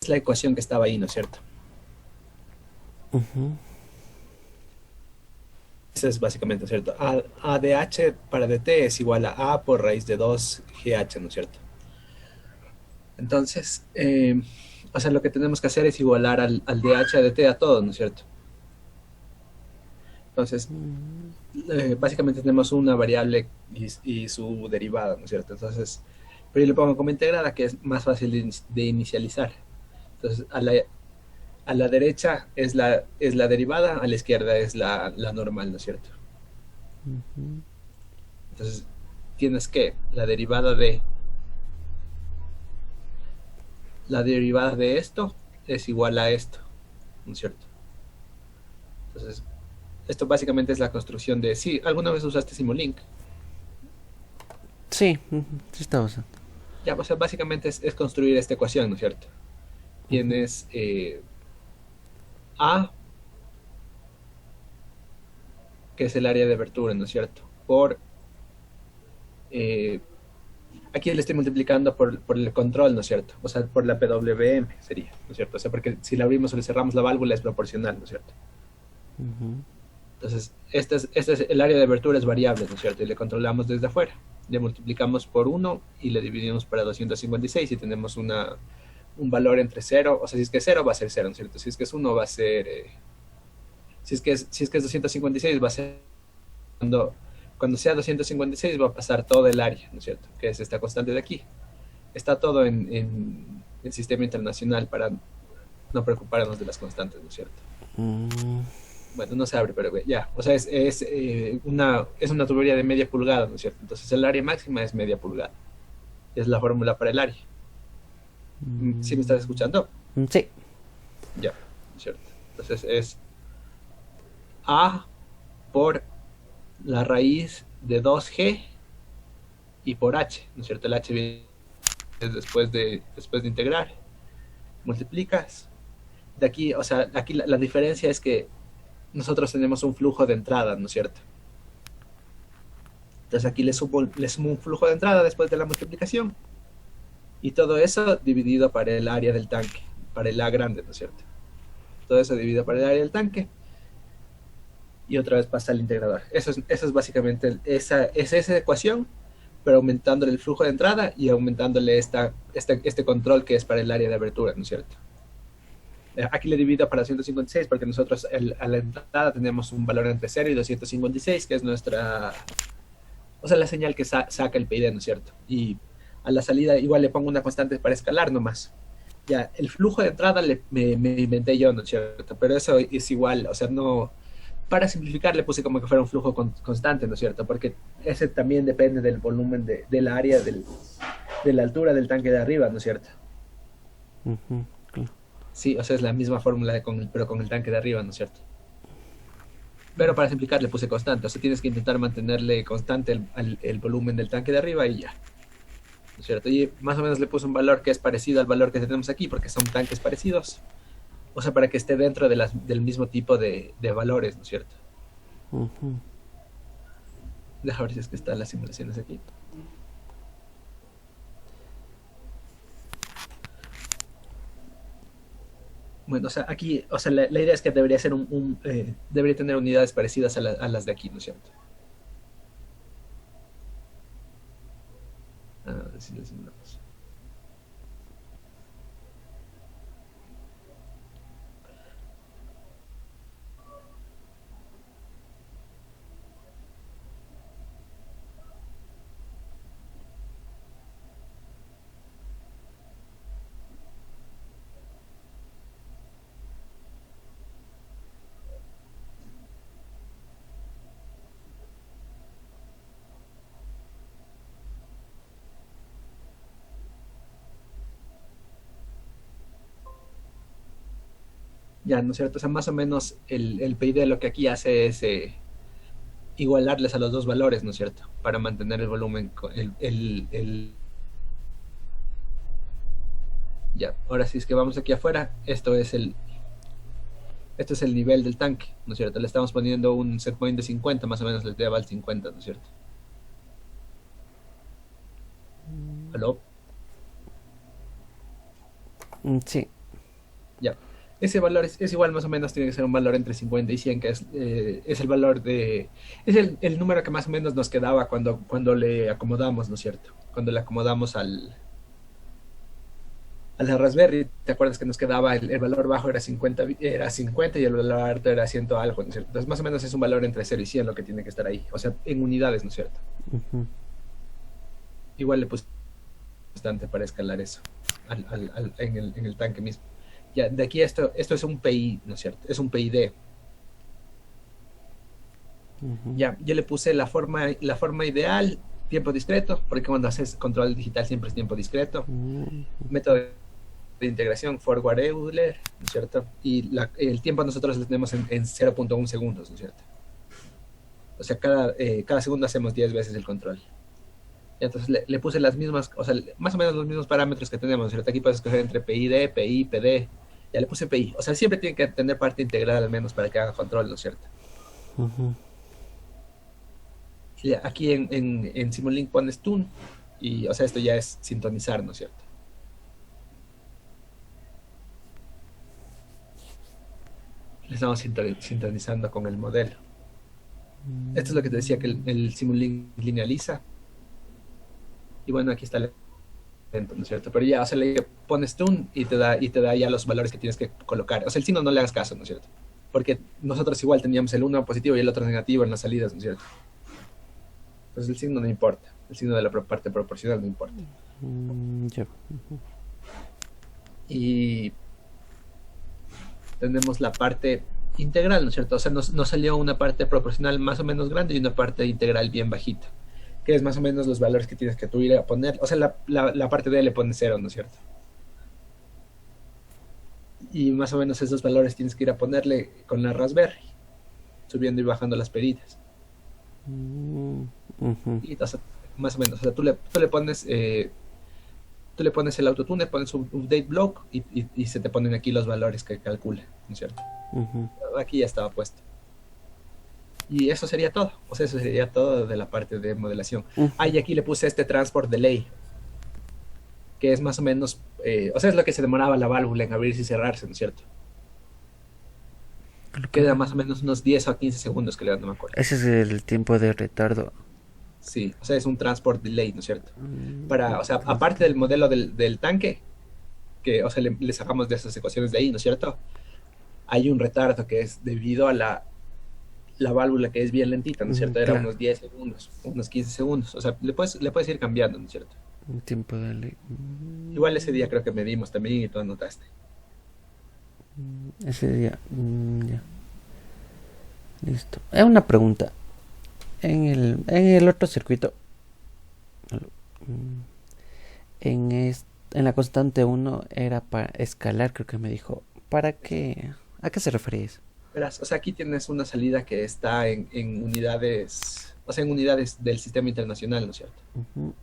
la ecuación que estaba ahí, ¿no es cierto? Ujú. Eso es básicamente, ¿no es cierto? A de h para dt es igual a por raíz de 2 gh, ¿no es cierto? Entonces, o sea, lo que tenemos que hacer es igualar al dh a dt a todo, ¿no es cierto? Entonces, Mm, básicamente tenemos una variable y su derivada, ¿no es cierto? Entonces, pero yo le pongo como integrada, que es más fácil de inicializar. Entonces, a la derecha es la derivada, a la izquierda es la normal, ¿no es cierto? ujú. Entonces, tienes que la derivada de esto es igual a esto, ¿no es cierto? Entonces, esto básicamente es la construcción de, sí, alguna vez usaste Simulink. Sí, sí está usando. Ya, o sea, básicamente es construir esta ecuación, ¿no es cierto? Ujú. Tienes A, que es el área de abertura, ¿no es cierto? Eh, aquí le estoy multiplicando por el control, ¿no es cierto? O sea, por la PWM sería, ¿no es cierto? O sea, porque si la abrimos o le cerramos la válvula es proporcional, ¿no es cierto? Ujú. Entonces, este es el área de abertura es variable, ¿no es cierto? Y le controlamos desde afuera. Le multiplicamos por uno y le dividimos para 256 y tenemos un valor entre cero. O sea, si es que es cero va a ser cero, ¿no es cierto? Si es que es uno va a ser... si es que es 256 va a ser... Cuando sea 256 va a pasar todo el área, ¿no es cierto? Que es esta constante de aquí. Está todo en el sistema internacional para no preocuparnos de las constantes, ¿no es cierto? Mm, Bueno, no se abre, pero ya. O sea, es una tubería de media pulgada, ¿no es cierto? Entonces el área máxima es media pulgada. Es la fórmula para el área. ¿Sí me estás escuchando? sí. Ya, ¿no es cierto? Entonces es A por la raíz de 2G y por H, ¿no es cierto? El H viene después de integrar. Multiplicas. De aquí, o sea, aquí la diferencia es que nosotros tenemos un flujo de entrada, ¿no es cierto? Entonces aquí le sumo un flujo de entrada después de la multiplicación y todo eso dividido para el área del tanque, para el A grande, ¿no es cierto? Todo eso dividido para el área del tanque y otra vez pasa al integrador. Eso es básicamente esa ecuación, pero aumentándole el flujo de entrada y aumentándole este control que es para el área de abertura, ¿no es cierto? Aquí le divido para 256 porque nosotros a la entrada tenemos un valor entre 0 y 256, que es nuestra, o sea, la señal que saca el PID, ¿no es cierto? Y a la salida igual le pongo una constante para escalar nomás. Ya, el flujo de entrada me inventé yo, ¿no es cierto? Pero eso es igual, o sea, no, para simplificar le puse como que fuera un flujo constante, ¿no es cierto? Porque ese también depende del volumen del área, de la altura del tanque de arriba, ¿no es cierto? Ujú, claro. Sí, o sea, es la misma fórmula, pero con el tanque de arriba, ¿no es cierto? Pero para simplificar le puse constante, o sea, tienes que intentar mantenerle constante el volumen del tanque de arriba y ya, ¿no es cierto? Y más o menos le puse un valor que es parecido al valor que tenemos aquí, porque son tanques parecidos, o sea, para que esté dentro del mismo tipo de valores, ¿no es cierto? Ujú. Deja ver si es que están las simulaciones aquí. Bueno, o sea, aquí, o sea, la idea es que debería ser debería tener unidades parecidas a las de aquí, ¿no es cierto? A ver si lo simulamos. Ya, ¿no es cierto? O sea, más o menos el PID lo que aquí hace es igualarles a los dos valores, ¿no es cierto? Para mantener el volumen, ya, ahora sí es que vamos aquí afuera, esto es el nivel del tanque, ¿no es cierto? Le estamos poniendo un set point de 50, más o menos le lleva al 50, ¿no es cierto? ¿Aló? Sí. Ya. Ese valor es igual más o menos, tiene que ser un valor entre 50 y 100, que es el valor de... Es el número que más o menos nos quedaba cuando le acomodamos, ¿no es cierto? Cuando le acomodamos a la Raspberry, ¿te acuerdas que nos quedaba el valor bajo era 50 y el valor alto era 100 algo, ¿no es cierto? Entonces más o menos es un valor entre 0 y 100 lo que tiene que estar ahí, o sea, en unidades, ¿no es cierto? Ujú. Igual le puse bastante para escalar eso en el tanque mismo. Ya, de aquí esto es un PI, ¿no es cierto? Es un PID. Ujú. Ya, yo le puse la forma ideal, tiempo discreto, porque cuando haces control digital siempre es tiempo discreto. Ujú. Método de integración, forward Euler, ¿no es cierto? Y el tiempo nosotros lo tenemos en 0.1 segundos, ¿no es cierto? O sea, cada segundo hacemos 10 veces el control. Y entonces le puse las mismas, o sea, más o menos los mismos parámetros que tenemos, ¿no es cierto? Aquí puedes escoger entre PID, PI, PD. Ya le puse PI. O sea, siempre tiene que tener parte integral al menos para que haga control, ¿no es cierto? Ujú. Y aquí en Simulink pones tune y, o sea, esto ya es sintonizar, ¿no es cierto? Le estamos sintonizando con el modelo. Esto es lo que te decía que el Simulink linealiza. Y bueno, aquí está el lento, ¿no es cierto? Pero ya, o sea, le pones tune y te da ya los valores que tienes que colocar. O sea, el signo no le hagas caso, ¿no es cierto? Porque nosotros igual teníamos el uno positivo y el otro negativo en las salidas, ¿no es cierto? Entonces el signo no importa. El signo de la parte proporcional no importa. Ya. Y tenemos la parte integral, ¿no es cierto? O sea, nos salió una parte proporcional más o menos grande y una parte integral bien bajita, que es más o menos los valores que tienes que tú ir a poner. O sea, la parte de le pones 0, ¿no es cierto? Y más o menos esos valores tienes que ir a ponerle con la Raspberry, subiendo y bajando las peritas. Ujú. Y o sea, más o menos, o sea, tú le pones el autotune, pones un update block y se te ponen aquí los valores que calcula, ¿no es cierto? Ujú. Aquí ya estaba puesto. Y eso sería todo. O sea, eso sería todo de la parte de modelación. Ah, Ujú. y aquí le puse este transport delay, que es más o menos, o sea, es lo que se demoraba la válvula en abrirse y cerrarse, ¿no es cierto? Queda más o menos unos 10 o 15 segundos, que no me acuerdo. Ese es el tiempo de retardo. Sí, o sea, es un transport delay, ¿no es cierto? O sea, aparte Transporte. del modelo del tanque, que, o sea, le sacamos de esas ecuaciones de ahí, ¿no es cierto? Hay un retardo que es debido a la válvula que es bien lentita, ¿no es cierto? Era Claro, unos 10 segundos, unos 15 segundos. O sea, le puedes ir cambiando, ¿no es cierto? un tiempo de ley. Igual ese día creo que medimos también y tú anotaste. Ese día. Ya, listo. Una pregunta. En el otro circuito, mm, en la constante uno era para escalar, creo que me dijo. ¿Para qué? ¿A qué se refería eso? Verás, o sea, aquí tienes una salida que está en unidades, o sea, en unidades del sistema internacional, ¿no es cierto? Ujú.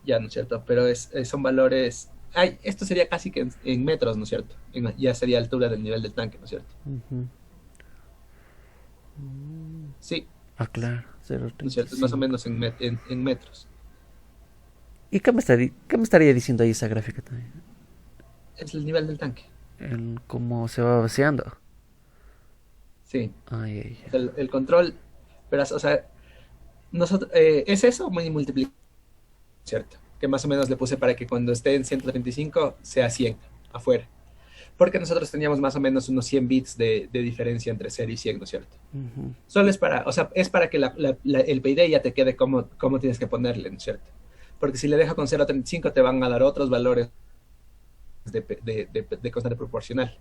Ya, ¿no es cierto? Pero son valores... Ay, esto sería casi que en metros, ¿no es cierto? Ya sería altura del nivel del tanque, ¿no es cierto? Ujú. Sí, Ah, claro, ¿no es cierto? Es más o 0.35. menos en metros. ¿Y qué me estaría diciendo ahí esa gráfica también? Es el nivel del tanque. Cómo se va vaciando. Sí. Ay, ay, O sea, el control, verás, o sea, es eso muy multiplicado, ¿cierto? Que más o menos le puse para que cuando esté en 135 sea 100 afuera. Porque nosotros teníamos más o menos unos 100 bits de diferencia entre 0 y 100, ¿no es cierto? ujú. Solo es para, o sea, es para que el payday ya te quede como tienes que ponerle, ¿no es cierto? Porque si le dejo con 0.35 te van a dar otros valores de constante proporcional.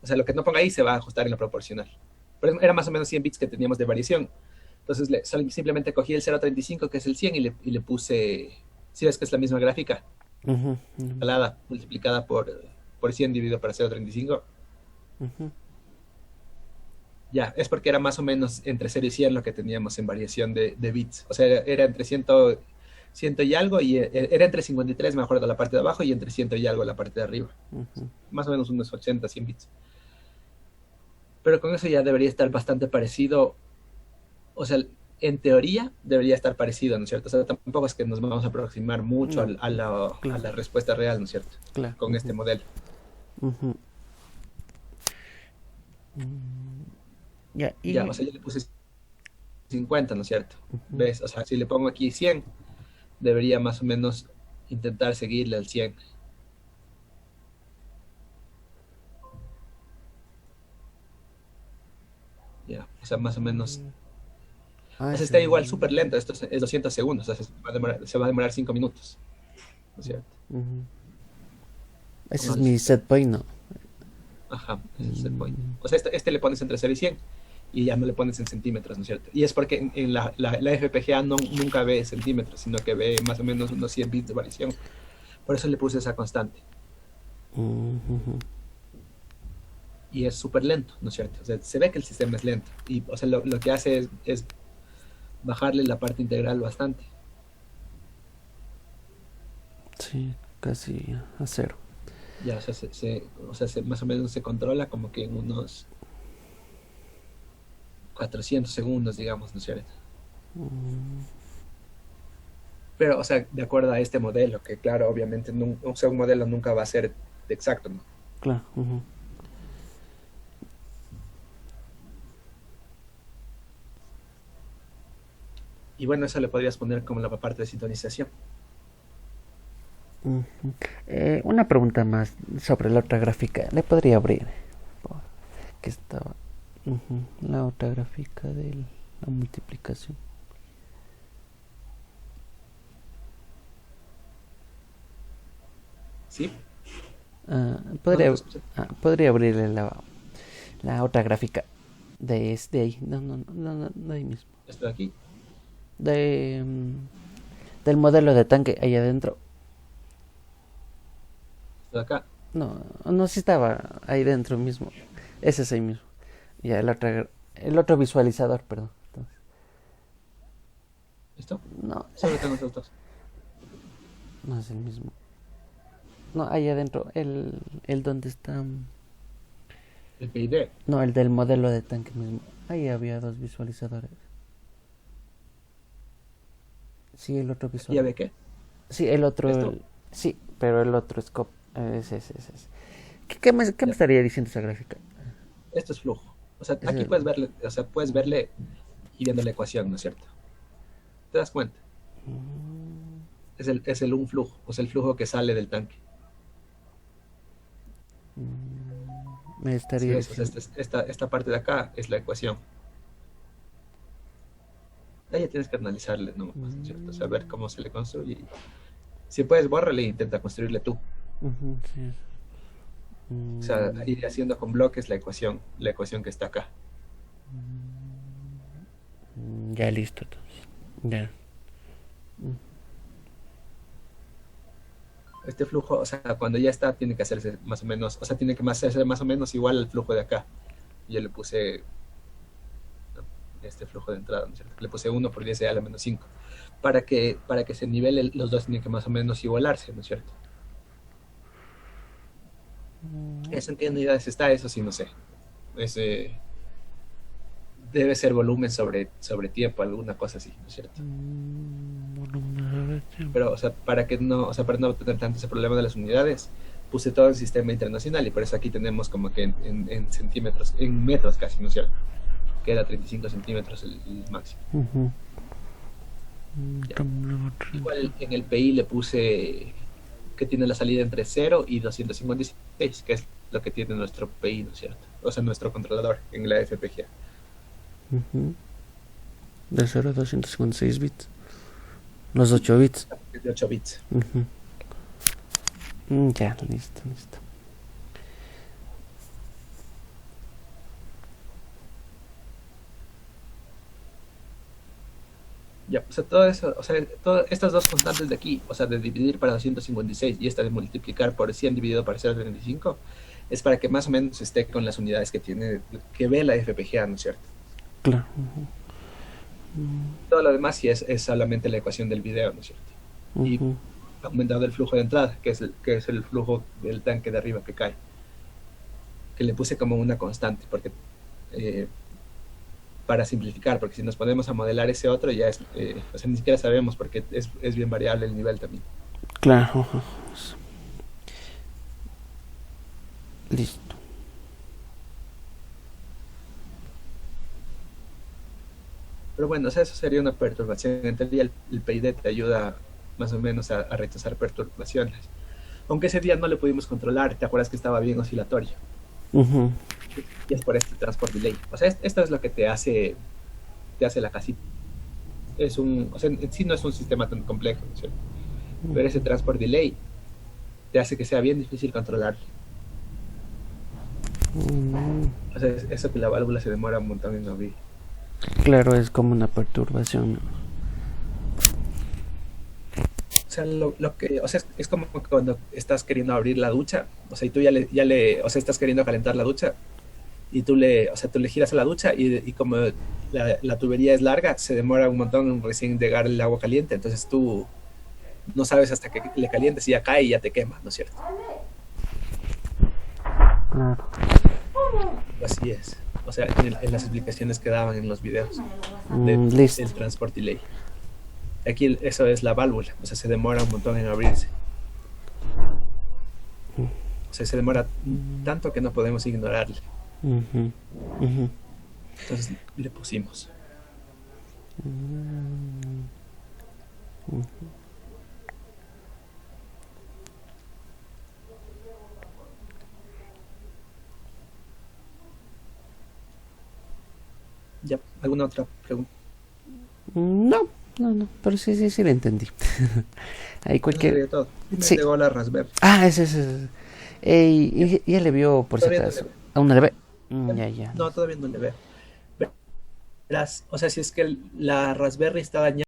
O sea, lo que no ponga ahí se va a ajustar en la proporcional. Pero era más o menos 100 bits que teníamos de variación. Entonces simplemente cogí el 0.35, que es el 100, y le puse, si ves que es la misma gráfica, Ujú. Ujú. escalada, multiplicada por 100 dividido por 0.35. Ujú. Ya, es porque era más o menos entre 0 y 100 lo que teníamos en variación de bits. O sea, era entre 100 y algo, y era entre 53, me acuerdo, la parte de abajo, y entre 100 y algo la parte de arriba. Ujú. Más o menos unos 80, 100 bits. Pero con eso ya debería estar bastante parecido. O sea, En teoría debería estar parecido, ¿no es cierto? O sea, tampoco es que nos vamos a aproximar mucho No, a claro, la respuesta real, ¿no es cierto? claro. Con este modelo. Ujú. Mm, ya, Ya, y o sea, yo le puse 50, ¿no es cierto? ujú. ¿Ves? O sea, si le pongo aquí 100, debería más o menos intentar seguirle al 100. Ya, o sea, más o menos. O sea, Ese está es igual el... súper lento, esto es 200 segundos, o sea, se va a demorar 5 minutos, ¿no es cierto? Ujú. Ese es Póngale mi set 50. point, ¿no? Ajá, ese es el point. Mm, O sea, este le pones entre 0 y 100 y ya no le pones en centímetros, ¿no es cierto? Y es porque en la FPGA nunca ve centímetros, sino que ve más o menos unos 100 bits de variación. Por eso le puse esa constante. ujú. Y es súper lento, ¿no es cierto? O sea, se ve que el sistema es lento. Y, o sea, lo que hace es bajarle la parte integral bastante. Sí, casi a cero. Ya, o sea, o sea más o menos se controla como que en unos 400 segundos, digamos, ¿no es cierto? Mm, Pero, o sea, de acuerdo a este modelo, que claro, obviamente o sea, un modelo nunca va a ser exacto, ¿no? claro. Ujú. Y bueno, eso le podrías poner como la parte de sintonización. Ujú. Una pregunta más sobre la otra gráfica. ¿Le podría abrir? Por- Que estaba... Ujú. La otra gráfica de la multiplicación. ¿Sí? Ah, No, no te podría, escuché. podría abrirle la otra gráfica de ahí. No, no, no, no, no, de ahí mismo. Estoy aquí, De, del modelo de tanque ahí adentro. estoy acá. No, no, sí estaba ahí dentro mismo. Ese es ahí mismo. Ya, el otro visualizador, perdón. Entonces, ¿Listo? no, Solo tengo esos dos. no es el mismo. No, ahí adentro, el donde está. El PID. No, el del modelo de tanque mismo. Ahí había dos visualizadores. Sí, el otro ¿Ya visual. ve qué? Sí, el otro. ¿Esto? Sí, pero el otro scope. Ese. ¿Qué me Ya. estaría diciendo esa gráfica? Esto es flujo. O sea, Es aquí el- puedes verle, o sea, puedes verle y viendo la ecuación, ¿no es cierto? ¿Te das cuenta? Es el un flujo, o sea, el flujo que sale del tanque. me Si estaría ves, o sea, diciendo. esta parte de acá es la ecuación. Ahí ya tienes que analizarle nomás, ¿no es cierto? O sea, ver cómo se le construye. Si puedes, bórrale e intenta construirle tú. Ujú, sí. O sea, Mm, ir haciendo con bloques la ecuación que está acá. ya listo, entonces. Ya. Este flujo, o sea, cuando ya está, tiene que hacerse más o menos, o sea, tiene que hacerse más o menos igual al flujo de acá. Yo le puse este flujo de entrada, ¿no es cierto? Le puse 1 por 10 a la menos 5. Para que se nivele, los dos tienen que más o menos igualarse, ¿no es cierto? Eso en qué unidades está, eso sí, no sé. Ese debe ser volumen sobre tiempo, alguna cosa así, ¿no es cierto? Volumen de Pero, tiempo. o sea, para no tener tanto ese problema de las unidades, puse todo el sistema internacional y por eso aquí tenemos como que en centímetros, en metros casi, ¿no es cierto? Que era 35 centímetros el máximo. Ujú. Ya. Volumen 30. Igual en el PI le puse que tiene la salida entre 0 y 256, que es lo que tiene nuestro PI, ¿no es cierto? O sea, nuestro controlador en la FPGA. Ujú. De 0 a 256 bits. Los 8 bits. Es de 8 bits. Ujú. Ya, listo. Ya, o sea, todo eso, o sea, estas dos constantes de aquí, o sea, de dividir para 256 y esta de multiplicar por 100 dividido para 0,35, es para que más o menos esté con las unidades que ve la FPGA, ¿no es cierto? Claro. Todo lo demás sí es solamente la ecuación del video, ¿no es cierto? Y Ujú. aumentado el flujo de entrada, que es el flujo del tanque de arriba que cae, que le puse como una constante, porque eh, para simplificar, porque si nos ponemos a modelar ese otro ya es, o sea, ni siquiera sabemos porque es bien variable el nivel también. Claro. Listo. Pero bueno, o sea, eso sería una perturbación. En teoría el PID te ayuda más o menos a rechazar perturbaciones. Aunque ese día no le pudimos controlar, ¿te acuerdas que estaba bien oscilatorio? Ujú. Y es por este transport delay. O sea, esto es lo que te hace la casita. O sea, en sí no es un sistema tan complejo, ¿no es cierto? Pero ese transport delay te hace que sea bien difícil controlar. O sea, eso que la válvula se demora un montón en abrir. Claro, es como una perturbación. O sea, o sea, es como cuando estás queriendo abrir la ducha, o sea, y tú o sea, estás queriendo calentar la ducha, y o sea, tú le giras a la ducha, y como la tubería es larga, se demora un montón en recién llegar el agua caliente, entonces tú no sabes hasta que le calientes y ya cae y ya te quema, ¿no es cierto? Claro. Así es. O sea, en las explicaciones que daban en los videos Listo. del transport delay. Aquí eso es la válvula, o sea, se demora un montón en abrirse. O sea, se demora tanto que no podemos ignorarle. Ujú, ujú. Entonces le pusimos. ¿Ya? ¿Alguna otra pregunta? No, no, pero sí le entendí. Ahí Eso cualquier... sería todo. Y me Sí. llegó la Raspberry. Ese. Y ya le vio por si Todavía no le acaso. veo. ¿Aún no le ve? Ya. No, todavía no le veo. Verás, o sea, si es que la Raspberry está dañada,